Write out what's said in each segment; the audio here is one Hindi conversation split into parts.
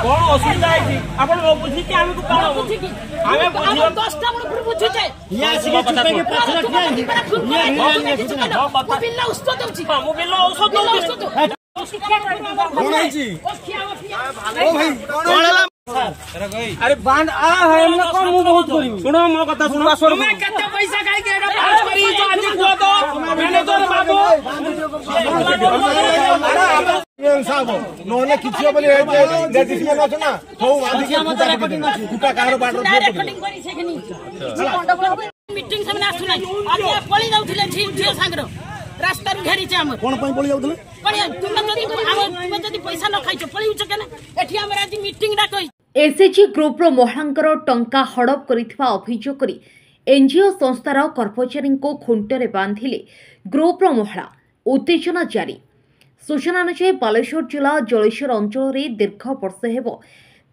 कौन असुविधा है आपण बुझी के हमको कौन बुझी की हमें बुझी 10टा बड़ फिर बुझी छे ये आसी के चुपे के पास रख ये बिल्ला औषध दउची मो बिल्ला औषध दउची कौन है जी ओ भाई कौन है अरे बांध आ है हमने कौन मुंह बहुत करी सुनो मो कथा सुनो मैं केते पैसा खाई के पास करी जो आज को तो मैनेजर बाबू ये साहब नोने किछि बोले लेडीज में न ना हो आदि के फुटा कार बाटर रेकॉर्डिंग करी से कि मीटिंग से आसु नै आज पळी जाउथिले झियो सांगरो रास्ता रे घेरी छे हमर कोन पई पळी जाउथिले तुम जदि पैसा न खाइछ पळी उछ केना एठी हमर आज मीटिंग डाकई एसएचजी ग्रुप महांकर टंका हड़प करिथिबा अभियोग करी एनजीओ संस्थार कर्मचारी को खुंटरे बांधिले ग्रुप महिला उत्तेजना जारी सूचना अनुसार बालेश्वर जिला जलेश्वर अंचल दीर्घ वर्ष हेब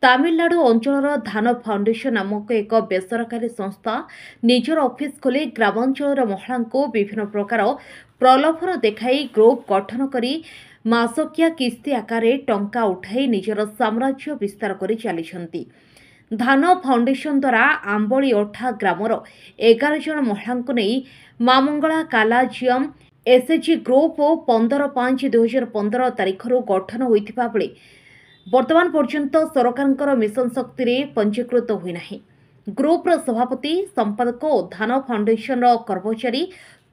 तामिलनाडु अंचल धान फाउंडेशन नामक एक बेसरकारी संस्था निजर ऑफिस खोली ग्रामांचल महिला को विभिन्न प्रकार प्रलोभन देखाई ग्रुप गठन करी मासकिया किस्ती आकार टंका उठाई निजर साम्राज्य विस्तार कर चली धान फाउंडेशन द्वारा आंबली अठा ग्रामर 11 जन महिला नहीं मामंगला कालाजियम एसएचजी ग्रुप 15/5/2015 तारीख गठन होता बेले वर्तमान पर्यंत सरकार मिशन शक्ति रे पंजीकृत होना ग्रुप्र सभापति संपादक और धान फाउंडेशन कर्मचारी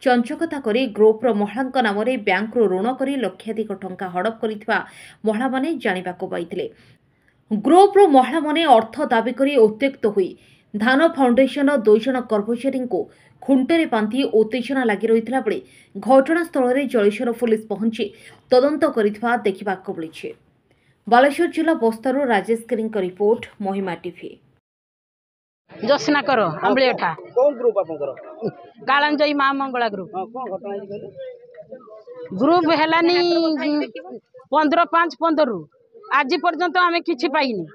चंचकता करी ग्रुप्र महिला नाम बैंक ऋण कर लक्षाधिक टंका हड़प कर महिला माने जानिबाको पाइथिले ग्रुप्र महिला माने अर्थ दाबी करी उत्त्यक्त हुई धान फाउंडेशन 2 जन कर्मचारी को खुंटरे बांधि उत्तेजना लगी रही बेले घटनास्थल में जलेश्वर पुलिस पहुंची तदंत करिथिबा देखिबाको मिलिछि। बालेश्वर जिला बस्तारू राजेश गिरी रिपोर्ट महिमा टीवी। जोशना करो अम्बली अठा कौन ग्रुप आपनकर कालंजई मां मंगला ग्रुप कौन घटना है कहले ग्रुप हेलानी 15/5/15 रु आज पर्यंत आमे किछि पाइनी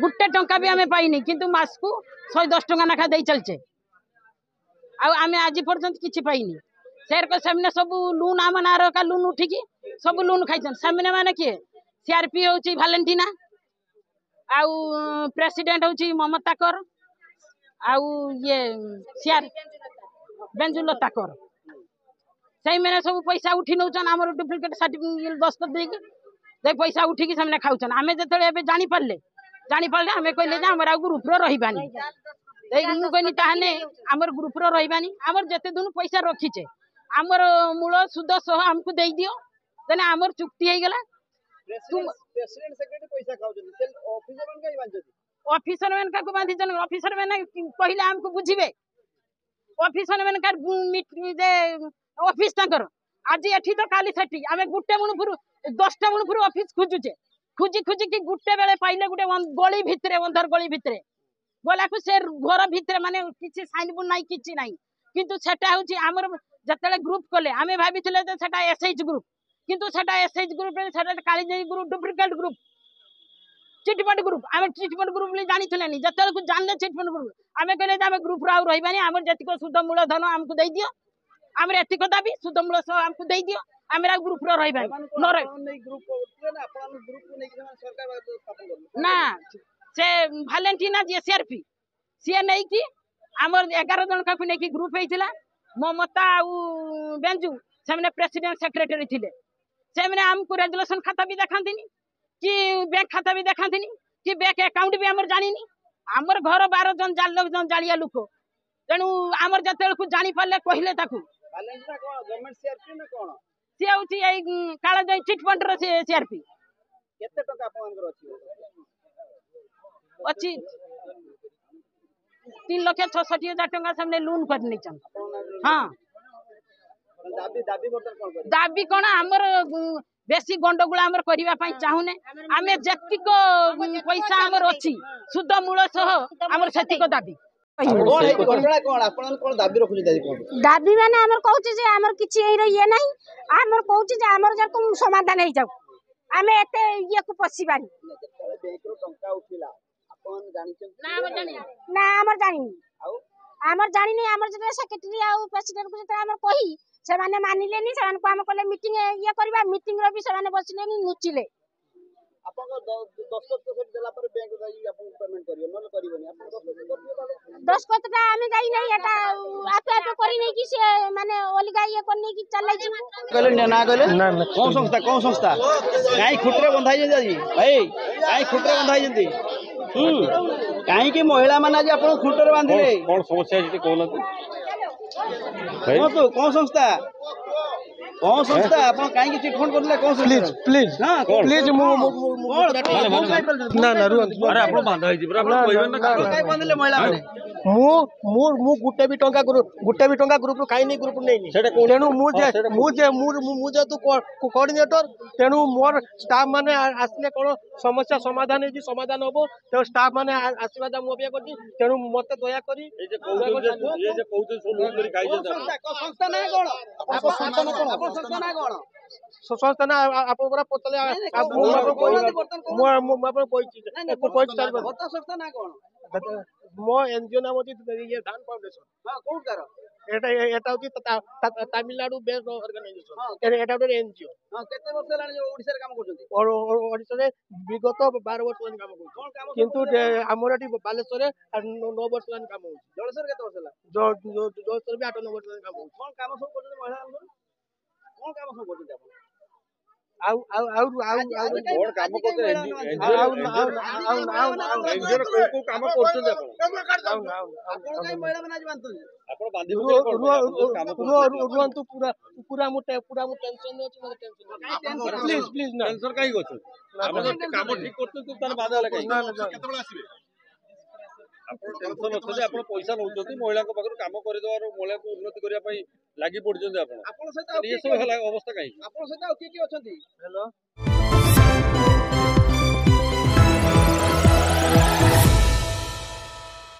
गुट्टे टंका भी आमे पाइनी किंतु मास को 110 टंका नाखा देई चलचे आ आमे आज पर्यंत किछि पाइनी शेर को सामने सब लून आम नार का लून उठिकी सब लून खाइछन सामने माने के सीआरपी होची वैलेंटिना आउ प्रेसिडेंट होची ममता कर आउ ये सीआर बेंजुलता कर सही मैंने सब पैसा उठी नौचन आमर डुप्लिकेट सर्टिफिकेट दस्तखत देकी दे पैसा उठिकी सामने खाउछन आमे जतले एबे जानि पारले आमे कहले जे हमर ग्रुप रो रहिबानी ए मु कहनी ताहने हमर ग्रुप रो रहिबानी हमर जते दुनु पैसा रखिचे हमर मूल सुद सह हमको देई दियो तने हमर चुक्ति हे गेला प्रेसिडेंट सेक्रेटरी पैसा खाउछन सेल ऑफिसर मन काई बांधछन ऑफिसर मन का बांधी जन ऑफिसर मन पहिले हमको बुझिबे ऑफिसर मन का मीटिंग जे ऑफिस ताकर आज एठी तो काली सेठी आमे गुट्टे मुणपुर 10टा मुणपुर ऑफिस खोजुचे खुजी कि गुट्टे बेले पाइले गुटे गली भितरे अंधर गली भितरे बोला को से घर भितरे माने किछि साइन बुन नाही किछि नाही किंतु सेटा होची हमर जतले ग्रुप कोले आमे भाबिथिले जे सेटा एसएच ग्रुप किंतु सेटा एसएच ग्रुप सेटा कालीजई group duplicate group chit fund group आमे चिटफंड ग्रुप ले जानि थिलेनी जतले को जानले चिटफंड ग्रुप आमे कहले जे आमे ग्रुप राउ रहिबानी हमर जतिको सुध मूल धन हमको देई दियो हमर एतिको दाबी सुध मूल सह हमको देई दियो हमरा ग्रुप रो रहिबानी न रे ग्रुप को ना अपन ग्रुप को नहीं सरकार स्थापन कर ना से वैलेंटिना जे सीआरपी सी नहीं कि हमर 11 जन का नहीं कि ग्रुप हेतिला ममता आ बेंजू से प्रेसिडेंट सेक्रेटरी थिले से हमको रेजुलेशन खाता भी देखांतिनी कि बैंक खाता भी देखांतिनी कि बैंक अकाउंट भी हमर जानिनी हमर घर 12 जन जालिया लोक तेणु हमर जते को जानि पाले कहले ताकू वैलेंटिना कोन गवर्नमेंट सीआरपी ना कोन सी होची ए काला जई चिटफंड रो सीआरपी केते टका आपनकर अछि 3,66,000 टका सामने लोन कर नै चन हां दाबी कोन हमर बेसी गंडगोल हमर करिवा पई चाहुने आमे जतिको पैसा हमर अछि सुध मूल सह हमर सेतिको दाबी दाबी माने हमर कहूची जे हमर किछि ये नहीं हमर कहूची जे हमर जको समाधान हे जाऊ आमे एते ये को पसिबानी बैंक रो टंका उठिला अपन जानि ना हमर जानि ना हमर जानि हमर जानि नै हमर जे सेक्रेटरी आ प्रेसिडेंट को जे हमर कही से माने मानिले नि से माने को हम कहले मीटिंग ये करबा मीटिंग रो भी से माने बसिले नि नुचिले अपन दस्तखत से देला पर ଦସ୍ତଖତଟା ଆମେ ଯାଇ ନାହିଁ ଏଟା ଆପେ ଆପେ କରି ନେଇକି ସେ ମାନେ ଅଲଗା ଇଏ କରି ନେଇକି ଚାଲାଇଛି कहले ना कहले कौन संस्था काई खुटरे बंधा जंदी आज भाई काई खुटरे बंधा जंदी काई की महिला माने आज आपन खुटरे बांधिले कौन समस्या है कहना तो कौन संस्था आपन काई की चिट फोन करले कौन प्लीज हां प्लीज मु ना ना रुन अरे आपण बांधा है पूरा आपण कहबे ना काई बांधिले महिला माने मु गुटे भी टंका ग्रुप काई नहीं ग्रुप नहीं तेणु मुझे तू कोऑर्डिनेटर तेणु मोर स्टाफ माने आसले कोन समस्या समाधान है समाधान होबो तो स्टाफ माने आशीर्वाद मु अपेक्षा करछी तेणु मते दया करी ये जे कहउते सब लोग करी खाइ जे संस्था ना कोन आपन संस्था ना कोन संस्था ना आपन पूरा पतले संस्था ना कोन मो एनजीओ नाम होती ये धान फाउंडेशन हां कोन कर एटा होती तमिलनाडु बेस्ड ऑर्गेनाइजेशन एटा होती एनजीओ हां केते वर्ष लानी ओडिसा रे काम करछंती और ओडिसा रे विगत 12 वर्ष लानी काम करछंती किंतु हमर एटी बालेश्वर रे 9 वर्ष लानी काम होची जळसर केते वर्ष ला जळसर भी 8-9 वर्ष लानी काम होची कोन काम सब करछंती महिला कोन काम सब करछंती आपण कोन काम करते एनजीओ को काम करछन आपण काई महिला माने आज बांधतो आपण बांधी रुहंतु पूरा मु टेंशन अछि मते टेंशन प्लीज ना टेंशन काई गछ आपण काम ठीक करते तो तार बाधा लगे केतबेला आसीबे आपण टेंशन अछि आपण पैसा नउछथि महिला को पाखर काम करि दवार महिला को उन्नति करिया पई लागि पड़जन आपण आपण सहित ये सब हला अवस्था काई आपण सहित की अछंती हेलो